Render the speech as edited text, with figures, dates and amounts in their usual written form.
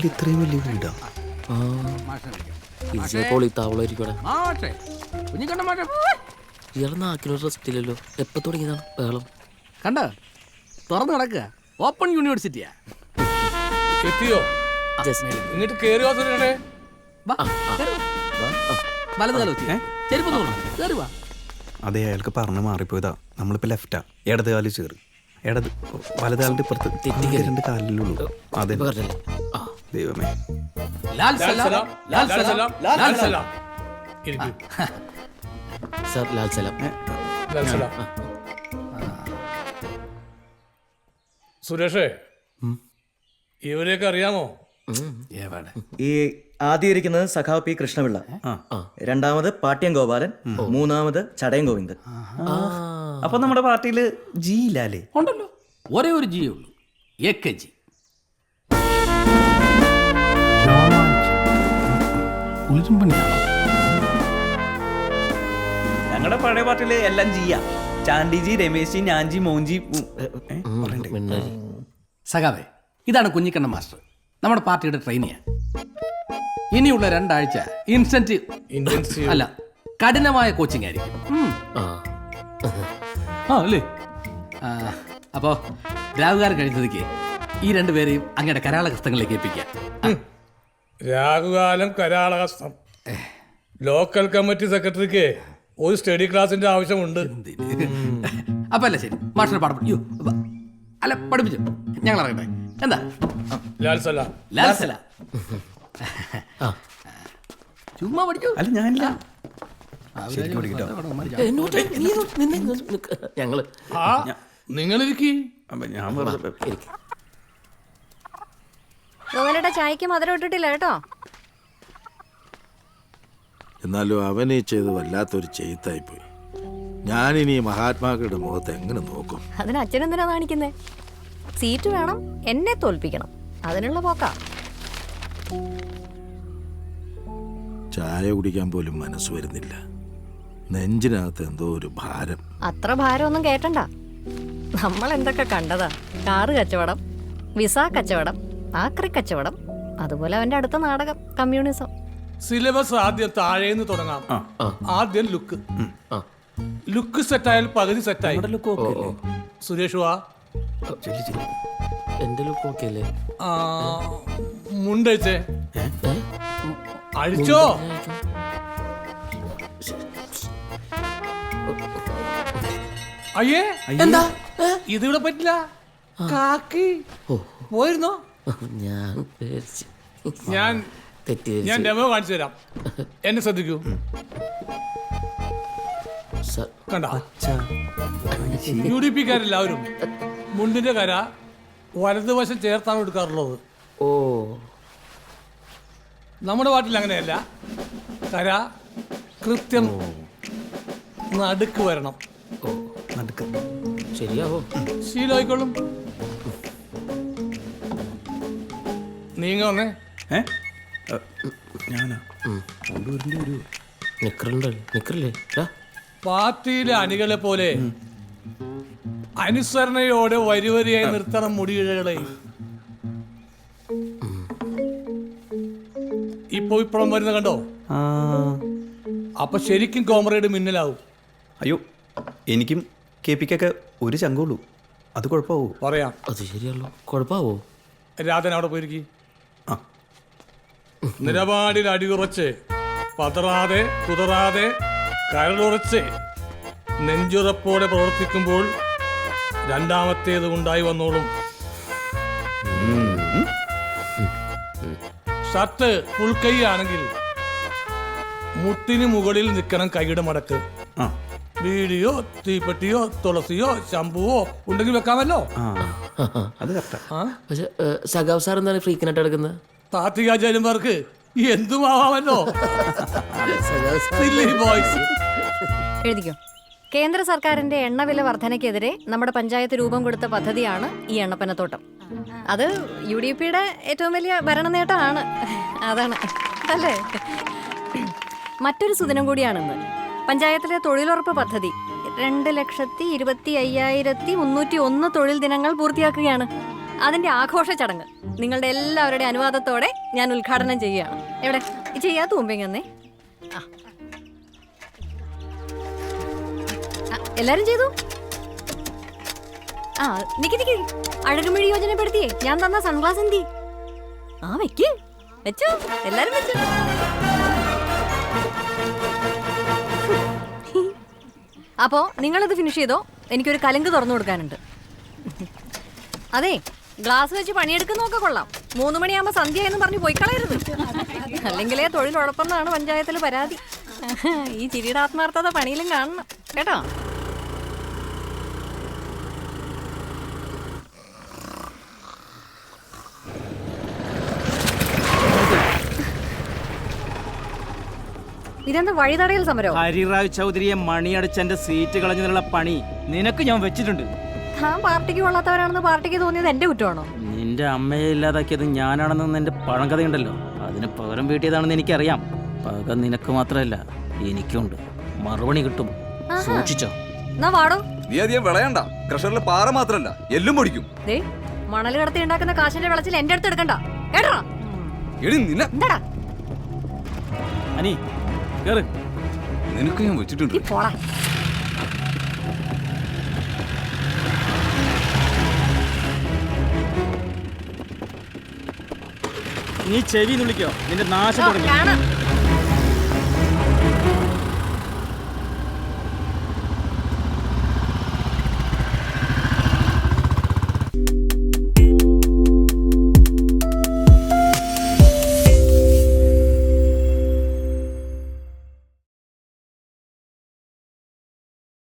ഇത്രയും വലിയ വീടാ. ഇയാളെ നാക്കിനൊരു റെസ്റ്റില്ലല്ലോ. എപ്പോ തുടങ്ങിയതാണ് ബഹളം? കണ്ട തുറന്നു കിടക്കുക. ഓപ്പൺ യൂണിവേഴ്സിറ്റിയാ. എത്തിയോ? ഇങ്ങോട്ട് കേറി വന്നിട്ടേ. വലത് കാലം ചെരുപ്പ് കേറി വാ. അതെ, അയാൾക്ക് പറഞ്ഞു മാറിപ്പോയതാ. നമ്മളിപ്പോ ലെഫ്റ്റാ, ഇടത് കാലിൽ ചേറ്. വലത് കാലിന്റെ ഇപ്പുറത്ത് രണ്ട് കാലിലുള്ളൂ. അതെ ദൈവമേ. ലാൽ സലാം, ലാൽ സലാം, ലാൽ സലാം. ഇരിക്ക്. സർ, ലാൽ സലാം. ലാൽ സലാം. സുരേഷേ, ഇവരെയൊക്കെ അറിയാമോ? ഈ ആദ്യം ഇരിക്കുന്നത് സഖാവ് പി കൃഷ്ണപിള്ള, രണ്ടാമത് പാട്യം ഗോപാലൻ, മൂന്നാമത് ചടയം ഗോവിന്ദൻ. അപ്പൊ നമ്മുടെ പാർട്ടിയില് ജി ഇല്ലാലേ? ഉണ്ടല്ലോ, ഒരേ ഒരു ജി ഉള്ളൂ, ജി. ഞങ്ങളുടെ പഴയ പാർട്ടിയില് എല്ലാം ജിയാ. ചാണ്ടിജി, രമേശ് ജി, ഞാൻജി, മോൻജി. സഖാവേ, ഇതാണ് കുഞ്ഞിക്കണ്ണ മാസ്റ്റർ, നമ്മുടെ പാർട്ടിയുടെ ട്രെയിനിയാ. ഇനിയുള്ള 2 ആഴ്ച ഇൻസെന്റീവ് അല്ല, കഠിനമായ കോച്ചിങ് ആയിരിക്കും. അല്ലേ? അപ്പോ രാഹുകാലം കഴിച്ചതിക്ക് ഈ 2 പേരെയും അങ്ങയുടെ കരാളഹസ്തങ്ങളിലേക്ക് ഏൽപ്പിക്കാം. രാഹുകാലം കരാളഹസ്തം. ലോക്കൽ കമ്മിറ്റി സെക്രട്ടറിക്ക് ഒരു സ്റ്റഡി ക്ലാസിന്റെ ആവശ്യമുണ്ട്. അപ്പൊ അല്ല ശരി, മാസ്റ്റർ പാഠം അല്ല പഠിപ്പിച്ചു, ഞങ്ങൾ അറിയട്ടെ. എന്താ? ലാൽ സലാം. ലാൽ സലാം. ചുമ്മാ പഠിക്കൂ. അല്ല, ഞാനില്ല. ഞങ്ങള് നിങ്ങളിരിക്കി. ഞാൻ വെറുതെ ഗോവലയുടെ ചായക്ക് മധുരം ഇട്ടിട്ടില്ല കേട്ടോ. എന്നാലും അവനെ ചെയ്ത് വല്ലാത്തൊരു ചെയ്ത്തായിപ്പോയി. ഞാനിനി മഹാത്മാക്കളുടെ മുഖത്ത് എങ്ങനെ നോക്കും? അതിന് അച്ഛനെന്തിനാ കാണിക്കുന്നേ? സീറ്റ് വേണം, എന്നെ തോൽപ്പിക്കണം, അതിനുള്ള പോക്കാ. ചായ കുടിക്കാൻ പോലും മനസ്സ് വരുന്നില്ല. നെഞ്ചിനകത്ത് എന്തോ ഒരു ഭാരം. അത്ര ഭാരമൊന്നും കേട്ടണ്ട. നമ്മൾ എന്തൊക്കെ കണ്ടതാ. കാറ് കച്ചവടം, വിസ കച്ചവടം, ആക്രി കച്ചവടം, അതുപോലെ അവന്റെ അടുത്ത നാടകം കമ്മ്യൂണിസം. സിലബസ് ആദ്യം താഴേന്ന് തുടങ്ങാം. ആദ്യം ലുക്ക് സെറ്റായാൽ പകുതി സെറ്റായി. സുരേഷ് വാ. എന്റെ ലുക്ക് ഓക്കെ അല്ലേ? മുണ്ടഴിച്ചേ. അഴിച്ചോ. അയ്യേ, എന്താ ഇതിവിടെ പറ്റില്ല. കാക്കി പോയിരുന്നോ? ഞാൻ ഞാൻ ഡെമോ കാണിച്ചു തരാം. എന്നെ ശ്രദ്ധിക്കൂ. കണ്ട, UDP കാരെല്ലാവരും മുണ്ടിന്റെ കര വലതുവശം ചേർത്താണ് എടുക്കാറുള്ളത്. ഓ, നമ്മുടെ പാട്ടിൽ അങ്ങനെയല്ല. കര കൃത്യം നടുക്ക് വരണം. ശരിയാവോ? ശീലമായിക്കോളും. നീങ്ങ വന്നേ. ഞാനാ നിക്കറില്ലേ? പാർട്ടിയിലെ അണികളെ പോലെ അനുസരണയോടെ വരിവരിയായി നിർത്തണം മുടിയിഴകളെ. ഇപ്പോഴും വരുന്ന കണ്ടോ? അപ്പൊ ശരിക്കും കോമ്രേഡ് മിന്നലാവും. അയ്യോ, എനിക്കും KP-ക്കൊക്കെ ഒരു ചങ്കുള്ളൂ. അത് കുഴപ്പമാവോ? പറയാം. അത് ശരിയല്ലോ. കുഴപ്പമാവോ? രാധൻ അവിടെ പോയിരിക്കും. നിലപാടിൽ അടിയുറച്ച്, പതറാതെ കുതറാതെ കരളുറച്ച് നെഞ്ചുറപ്പോടെ പ്രവർത്തിക്കുമ്പോൾ രണ്ടാമത്തേത് ഉണ്ടായി വന്നോളും. ഷർട്ട് ഫുൾ കൈ ആണെങ്കിൽ മുട്ടിന് മുകളിൽ നിൽക്കണം കൈയുടെ മടക്ക്. ബീഡിയോ തീപ്പെട്ടിയോ തുളസിയോ ശംഭുവോ ഉണ്ടെങ്കിൽ വെക്കാമല്ലോ. അത് കറക്റ്റാ. പക്ഷെ സഖാവ് സാർ എന്താണ് ഫ്രീക്കനായിട്ട് എടുക്കുന്നത്? താത്വികാചാര്യന്മാർക്ക് എന്തുമാവാമല്ലോ. എഴുതിക്കോ. കേന്ദ്ര സർക്കാരിന്റെ എണ്ണവില വർധനയ്ക്കെതിരെ നമ്മുടെ പഞ്ചായത്ത് രൂപം കൊടുത്ത പദ്ധതിയാണ് ഈ എണ്ണപ്പനത്തോട്ടം. അത് UDP-യുടെ ഏറ്റവും വലിയ ഭരണ നേട്ടമാണ്. അതാണ് അല്ലേ? മറ്റൊരു സുദിനം കൂടിയാണെന്ന്. പഞ്ചായത്തിലെ തൊഴിലുറപ്പ് പദ്ധതി 2,25,301 തൊഴിൽ ദിനങ്ങൾ പൂർത്തിയാക്കുകയാണ്. അതിന്റെ ആഘോഷ ചടങ്ങ് നിങ്ങളുടെ എല്ലാവരുടെയും അനുവാദത്തോടെ ഞാൻ ഉദ്ഘാടനം ചെയ്യുകയാണ്. എവിടെ ചെയ്യാത്ത മുമ്പെങ്ങന്നേ എല്ലാരും ചെയ്തു. ആ നിക്ക് അഴകുമൊഴി യോജനപ്പെടുത്തിയേ ഞാൻ തന്ന സൺഗ്ലാസ് എന്തി? ആ വെക്ക് വെച്ചോ, എല്ലാരും വെച്ചോ. അപ്പോ നിങ്ങളിത് ഫിനിഷ് ചെയ്തോ, എനിക്കൊരു കലങ്ക് തുറന്നു കൊടുക്കാനുണ്ട്. അതെ, ഗ്ലാസ് വെച്ച് പണിയെടുക്കുന്നൊക്കെ കൊള്ളാം. 3 മണിയാകുമ്പോ സന്ധ്യ എന്ന് പറഞ്ഞ് പോയി കളയരുത്, അല്ലെങ്കിലേ തൊഴിലുറപ്പെന്നാണ് പഞ്ചായത്തിൽ പരാതി. ഈ ചിരിയുടെ ആത്മാർത്ഥത പണിയിലും കാണണം കേട്ടോ. ഇതെന്താ വഴിതടയൽ സമരോ? ഹരിറാവ് ചൗധരിയെ മണിയടിച്ച് എന്റെ സീറ്റ് കളഞ്ഞതിനുള്ള പണി നിനക്ക് ഞാൻ വെച്ചിട്ടുണ്ട്. താൻ പാർട്ടിക്ക് കൊള്ളാത്തവരാണെന്ന് പാർട്ടിക്ക് തോന്നിയത് എന്റെ കുറ്റമാണോ? നിന്റെ അമ്മയെ ഇല്ലാതാക്കിയത് ഞാനാണെന്ന് എന്റെ പഴങ്കഥയുണ്ടല്ലോ, അതിന് പകരം വീട്ടിയതാണെന്ന് എനിക്കറിയാം. പക നിനക്ക് മാത്രമല്ല എനിക്കുണ്ട്, മറുപടി കിട്ടും, സൂക്ഷിച്ചോ. എന്നാ വാടോ. നീ അധികം വിളയണ്ട, ക്രഷറിൽ പാറ മാത്രല്ല എല്ലും പൊടിക്കും. ദേ മണൽ കടത്തി ഉണ്ടാക്കുന്ന കാശിന്റെ വെളച്ചിൽ എന്റെ അടുത്ത് എടുക്കണ്ട കേട്ടോ. എടി നിന്നെ എന്താടാ അനി കേറ്. നിനക്ക് ഞാൻ വെച്ചിട്ടുണ്ട്. നീ പോടാ. നീ ചെവി നുള്ളിക്കോ, നിന്റെ നാശം ഓ, തുടങ്ങി. കാണാം.